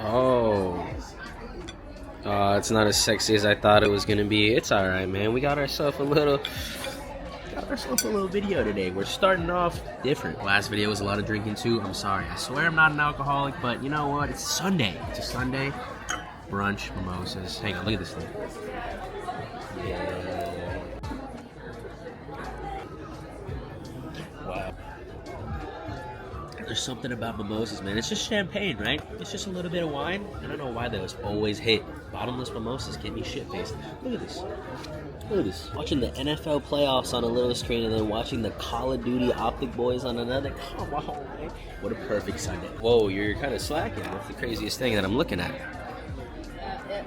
Oh. It's not as sexy as I thought it was gonna be. It's alright, man. We got ourselves a little video today. We're starting off different. Last video was a lot of drinking too. I'm sorry. I swear I'm not an alcoholic, but you know what? It's Sunday. It's a Sunday. Brunch, mimosas. Hang on, look at this thing. Yeah. Wow. There's something about mimosas, man. It's just champagne, right? It's just a little bit of wine. I don't know why those always hit. Bottomless mimosas get me shit-faced. Look at this. Look at this. Watching the NFL playoffs on a little screen and then watching the Call of Duty Optic Boys on another. Come on, man. What a perfect Sunday. Whoa, you're kind of slacking. That's the craziest thing that I'm looking at.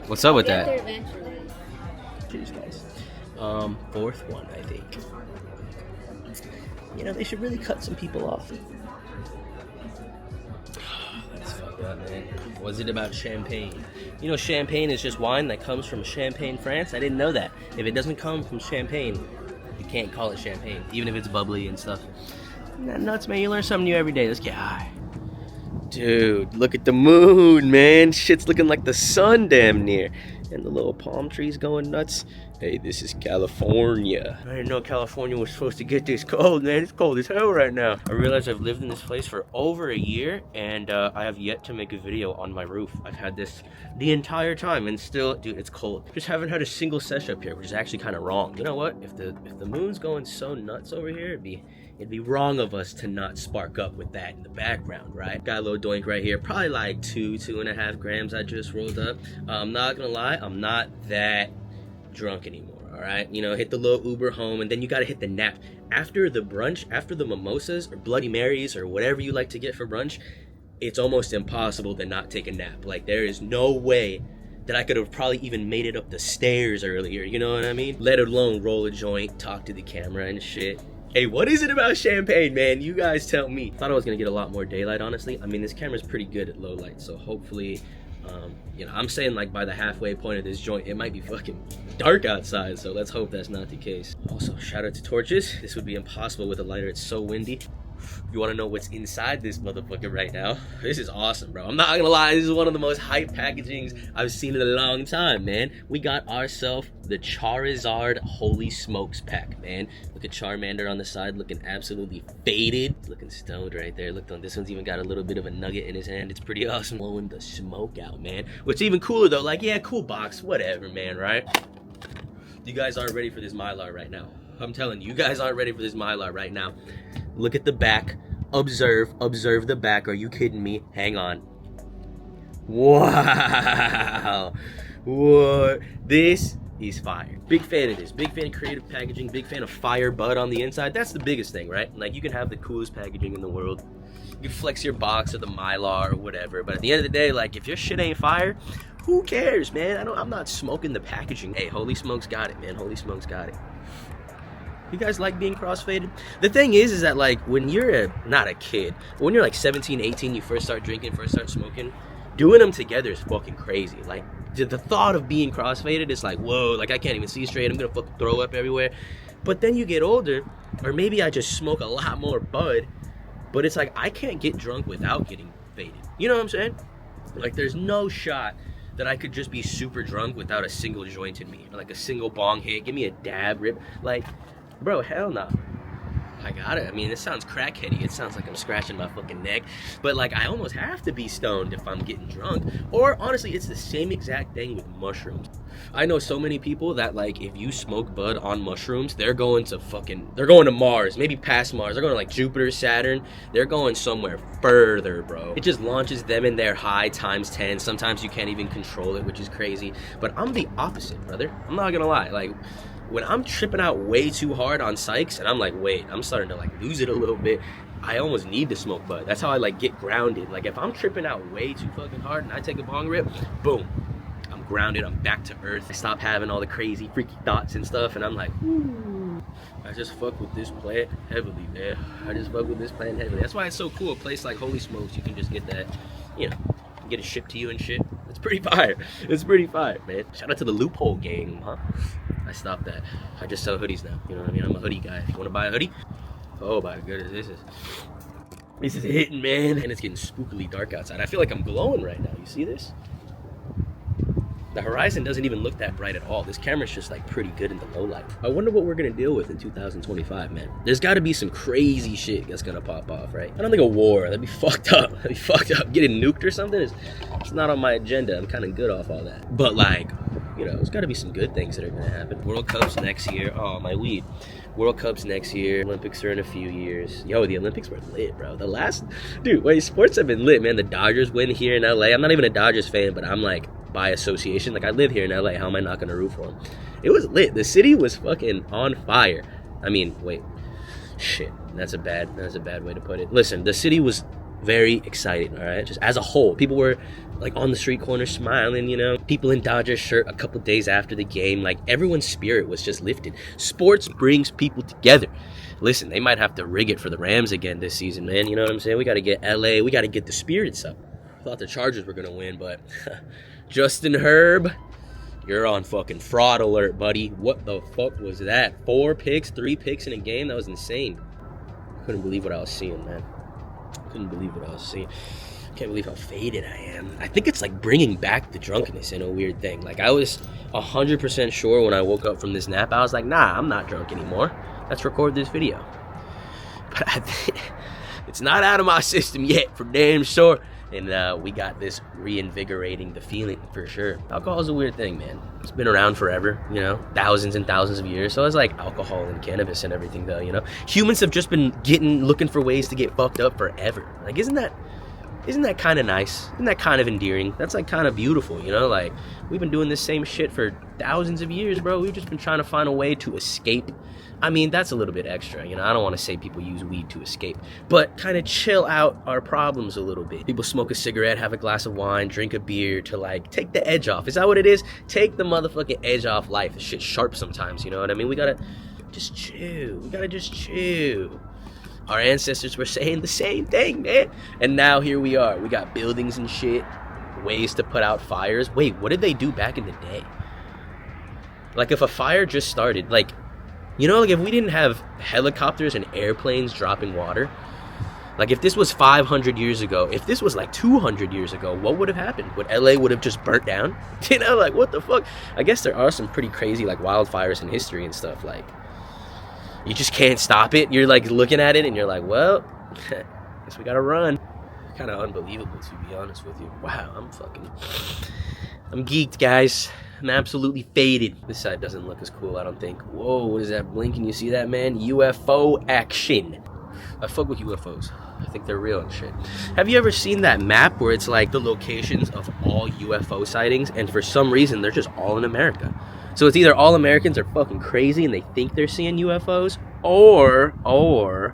What's up with that? Cheers, guys. Fourth one, I think. You know, they should really cut some people off. That's fucked up, man. Was it about champagne? You know, champagne is just wine that comes from Champagne, France. I didn't know that. If it doesn't come from Champagne, you can't call it champagne, even if it's bubbly and stuff. Nuts, man. You learn something new every day. Let's get high. Dude, look at the moon, man. Shit's looking like the sun damn near. And the little palm trees going nuts. Hey, this is California. I didn't know California was supposed to get this cold, man. It's cold as hell right now. I realize I've lived in this place for over a year, and I have yet to make a video on my roof. I've had this the entire time, and still, dude, it's cold. Just haven't had a single sesh up here, which is actually kind of wrong. You know what? If the moon's going so nuts over here, it'd be wrong of us to not spark up with that in the background, right? Got a little doink right here, probably like 2.5 grams I just rolled up. I'm not gonna lie, I'm not that drunk anymore, all right? You know, hit the little Uber home, and then you gotta hit the nap. After the brunch, after the mimosas or Bloody Marys or whatever you like to get for brunch, it's almost impossible to not take a nap. Like, there is no way that I could have probably even made it up the stairs earlier, you know what I mean? Let alone roll a joint, talk to the camera and shit. Hey, what is it about champagne, man? You guys tell me. Thought I was gonna get a lot more daylight, honestly. I mean, this camera's pretty good at low light, so hopefully, you know, I'm saying like by the halfway point of this joint, it might be fucking dark outside, so let's hope that's not the case. Also, shout out to torches. This would be impossible with a lighter. It's so windy. If you want to know what's inside this motherfucker right now, this is awesome, bro. I'm not gonna lie, this is one of the most hype packagings I've seen in a long time, man. We got ourselves the Charizard Holy Smokes pack, man. Look at Charmander on the side, looking absolutely faded. Looking stoned right there. Look, this one's even got a little bit of a nugget in his hand. It's pretty awesome. Blowing the smoke out, man. What's even cooler though, like, yeah, cool box, whatever, man, right? You guys aren't ready for this Mylar right now. I'm telling you, you guys aren't ready for this Mylar right now. Look at the back. Observe the back. Are you kidding me? Hang on. Wow. What? This is fire. Big fan of this. Big fan of creative packaging. Big fan of fire bud on the inside. That's the biggest thing, right? Like, you can have the coolest packaging in the world. You can flex your box or the Mylar or whatever. But at the end of the day, like, if your shit ain't fire, who cares, man? I'm not smoking the packaging. Hey, Holy Smokes got it, man. Holy Smokes got it. You guys like being crossfaded? The thing is that, like, when you're not a kid, but when you're like 17, 18, you first start drinking, first start smoking, doing them together is fucking crazy. Like, the thought of being crossfaded is like, whoa, like, I can't even see straight. I'm gonna fucking throw up everywhere. But then you get older, or maybe I just smoke a lot more bud, but it's like, I can't get drunk without getting faded. You know what I'm saying? Like, there's no shot that I could just be super drunk without a single joint in me, or like a single bong hit. Give me a dab rip. Like, bro, hell no. I got it. I mean, it sounds crackheady. It sounds like I'm scratching my fucking neck. But, like, I almost have to be stoned if I'm getting drunk. Or, honestly, it's the same exact thing with mushrooms. I know so many people that, like, if you smoke bud on mushrooms, they're going to Mars. Maybe past Mars. They're going to, like, Jupiter, Saturn. They're going somewhere further, bro. It just launches them in their high times 10. Sometimes you can't even control it, which is crazy. But I'm the opposite, brother. I'm not gonna lie. Like, when I'm tripping out way too hard on psychs and I'm like, wait, I'm starting to like lose it a little bit, I almost need to smoke bud. That's how I like get grounded. Like, if I'm tripping out way too fucking hard and I take a bong rip, boom, I'm grounded, I'm back to earth. I stop having all the crazy freaky thoughts and stuff, and I'm like, ooh, I just fuck with this plant heavily, man. I just fuck with this plant heavily. That's why it's so cool. A place like Holy Smokes, you can just get that, you know, get it shipped to you and shit. It's pretty fire. It's pretty fire, man. Shout out to the Loophole gang, huh? I stopped that. I just sell hoodies now. You know what I mean? I'm a hoodie guy. If you want to buy a hoodie, oh my goodness, this is This is hitting, man. And it's getting spookily dark outside. I feel like I'm glowing right now. You see this? The horizon doesn't even look that bright at all. This camera's just like pretty good in the low light. I wonder what we're gonna deal with in 2025, man. There's gotta be some crazy shit that's gonna pop off, right? I don't think a war, that'd be fucked up. That'd be fucked up. Getting nuked or something it's not on my agenda. I'm kind of good off all that. But like, you know, there's gotta be some good things that are gonna happen. World Cup's next year. Oh, my weed. World Cup's next year. Olympics are in a few years. Yo, the Olympics were lit, bro. Sports have been lit, man. The Dodgers win here in LA. I'm not even a Dodgers fan, but I'm like, by association, like I live here in LA. How am I not gonna root for them? It was lit. The city was fucking on fire. I mean, wait, shit. That's a bad way to put it. Listen, the city was very excited. All right, just as a whole, people were like on the street corner smiling. You know, people in Dodgers shirt a couple days after the game. Like everyone's spirit was just lifted. Sports brings people together. Listen, they might have to rig it for the Rams again this season, man. You know what I'm saying? We got to get LA. We got to get the spirits up. I thought the Chargers were gonna win, but. Justin Herb, you're on fucking fraud alert, buddy. What the fuck was that? 4 picks, 3 picks in a game? That was insane. Couldn't believe what I was seeing, man. Couldn't believe what I was seeing. Can't believe how faded I am. I think it's like bringing back the drunkenness in a weird thing. Like I was 100% sure when I woke up from this nap. I was like, nah, I'm not drunk anymore. Let's record this video. But I think it's not out of my system yet, for damn sure. And we got this reinvigorating the feeling for sure. Alcohol is a weird thing, man. It's been around forever, you know, thousands and thousands of years. So it's like alcohol and cannabis and everything, though, you know. Humans have just been looking for ways to get fucked up forever. Like, isn't that kind of nice? Isn't that kind of endearing? That's like kind of beautiful, you know. Like we've been doing this same shit for thousands of years, bro. We've just been trying to find a way to escape. I mean, that's a little bit extra, you know. I don't want to say people use weed to escape, but kind of chill out our problems a little bit. People smoke a cigarette, have a glass of wine, drink a beer to like take the edge off. Is that what it is? Take the motherfucking edge off life. This shit's sharp sometimes, you know what I mean? We gotta just chill. We gotta just chill. Our ancestors were saying the same thing, man. And now here we are. We got buildings and shit, ways to put out fires. Wait, what did they do back in the day? Like if a fire just started, like, you know, like if we didn't have helicopters and airplanes dropping water, like if this was 500 years ago, if this was like 200 years ago, what would have happened? Would LA would have just burnt down? You know, like what the fuck? I guess there are some pretty crazy like wildfires in history and stuff. Like you just can't stop it. You're like looking at it and you're like, well, guess we gotta run. Kind of unbelievable, to be honest with you. Wow, I'm geeked, guys. I'm absolutely faded. This side doesn't look as cool, I don't think. Whoa, what is that blinking? You see that, man? UFO action. I fuck with UFOs. I think they're real and shit. Have you ever seen that map where it's like the locations of all UFO sightings, and for some reason they're just all in America? So it's either all Americans are fucking crazy and they think they're seeing UFOs, or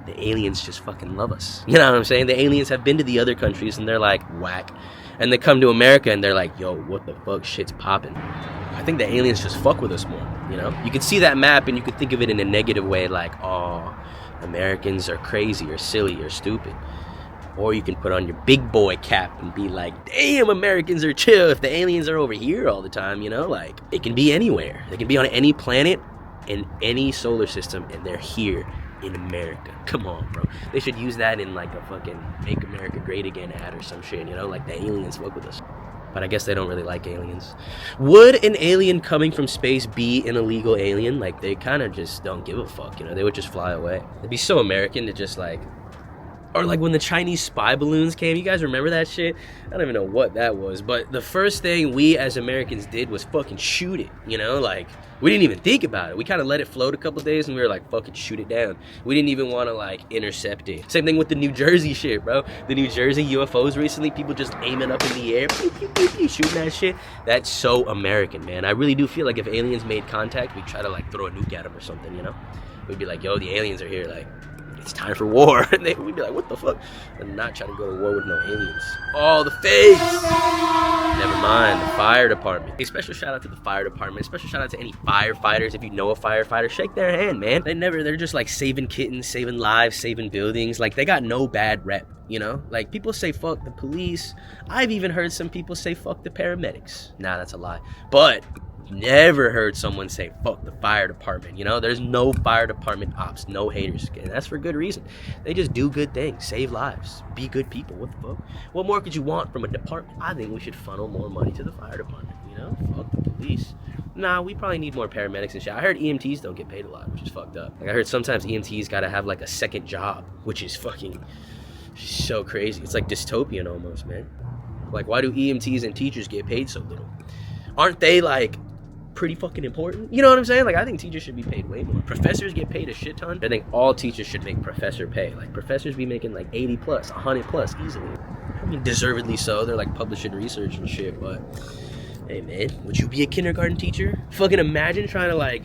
the aliens just fucking love us. You know what I'm saying? The aliens have been to the other countries and they're like, whack. And they come to America and they're like, yo, what the fuck, shit's popping. I think the aliens just fuck with us more, you know? You could see that map and you could think of it in a negative way, like, oh, Americans are crazy or silly or stupid. Or you can put on your big boy cap and be like, damn, Americans are chill if the aliens are over here all the time, you know? Like, it can be anywhere. They can be on any planet in any solar system and they're here in America. Come on, bro. They should use that in like a fucking Make America Great Again ad or some shit, you know? Like the aliens fuck with us. But I guess they don't really like aliens. Would an alien coming from space be an illegal alien? Like, they kind of just don't give a fuck, you know? They would just fly away. It'd be so American to just like... Or like when the Chinese spy balloons came, you guys remember that shit? I don't even know what that was, but the first thing we as Americans did was fucking shoot it, you know? Like, we didn't even think about it. We kind of let it float a couple days and we were like, fucking shoot it down. We didn't even want to like intercept it. Same thing with the New Jersey shit, bro. The New Jersey UFOs recently, people just aiming up in the air, pew, pew, pew, pew, shooting that shit. That's so American, man. I really do feel like if aliens made contact, we'd try to like throw a nuke at them or something, you know? We'd be like, yo, the aliens are here, like, it's time for war. And we'd be like, what the fuck? I'm not trying to go to war with no aliens. Oh, the face! Never mind, the fire department. A special shout out to the fire department. Special shout out to any firefighters. If you know a firefighter, shake their hand, man. They're just like saving kittens, saving lives, saving buildings. Like, they got no bad rep, you know? Like, people say fuck the police. I've even heard some people say fuck the paramedics. Nah, that's a lie. But never heard someone say, fuck the fire department, you know? There's no fire department ops, no haters, and that's for good reason. They just do good things, save lives, be good people. What the fuck? What more could you want from a department? I think we should funnel more money to the fire department, you know? Fuck the police. Nah, we probably need more paramedics and shit. I heard EMTs don't get paid a lot, which is fucked up. Like, I heard sometimes EMTs gotta have like a second job, which is fucking so crazy. It's like dystopian almost, man. Like, why do EMTs and teachers get paid so little? Aren't they like pretty fucking important? You know what I'm saying? Like, I think teachers should be paid way more. Professors get paid a shit ton. I think all teachers should make professor pay. Like, professors be making like 80 plus, 100 plus easily. I mean, deservedly so. They're like publishing research and shit, but hey man, would you be a kindergarten teacher? Fucking imagine trying to like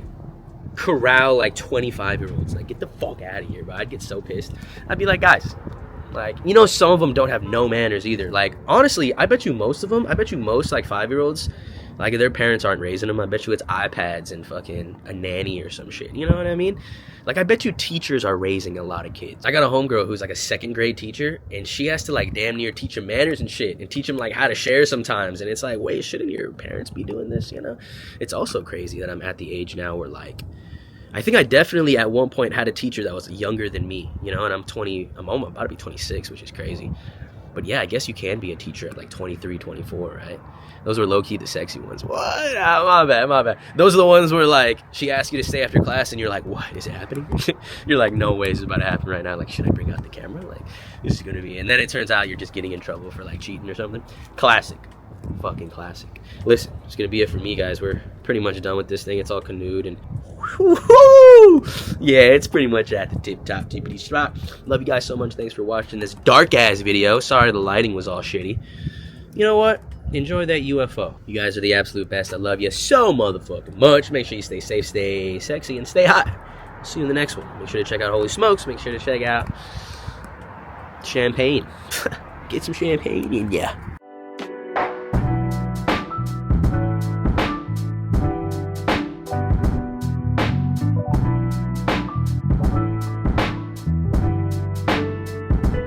corral like 25-year-olds. Like, get the fuck out of here, bro. I'd get so pissed. I'd be like, guys, like, you know, some of them don't have no manners either. Like, honestly, I bet you most like 5-year-olds, like, if their parents aren't raising them, I bet you it's iPads and fucking a nanny or some shit. You know what I mean? Like, I bet you teachers are raising a lot of kids. I got a homegirl who's like a 2nd grade teacher, and she has to like damn near teach them manners and shit, and teach them like how to share sometimes. And it's like, wait, shouldn't your parents be doing this, you know? It's also crazy that I'm at the age now where like, I think I definitely at one point had a teacher that was younger than me, you know, and I'm almost about to be 26, which is crazy. But yeah, I guess you can be a teacher at like 23, 24, right? Those were low-key the sexy ones. What? Oh, my bad. Those are the ones where like she asks you to stay after class and you're like, what is happening? You're like, no way, this is about to happen right now. Like, should I bring out the camera? Like, this is gonna be, and then it turns out you're just getting in trouble for like cheating or something. Classic. Fucking classic. Listen, it's gonna be it for me, guys. We're pretty much done with this thing. It's all canoed and woo-hoo! Yeah, it's pretty much at the tip-top tippity spot. Love you guys so much. Thanks for watching this dark ass video. Sorry the lighting was all shitty. You know what? Enjoy that UFO. You guys are the absolute best. I love you so motherfucking much. Make sure you stay safe, stay sexy, and stay hot. See you in the next one. Make sure to check out Holy Smokes. Make sure to check out champagne. Get some champagne in ya.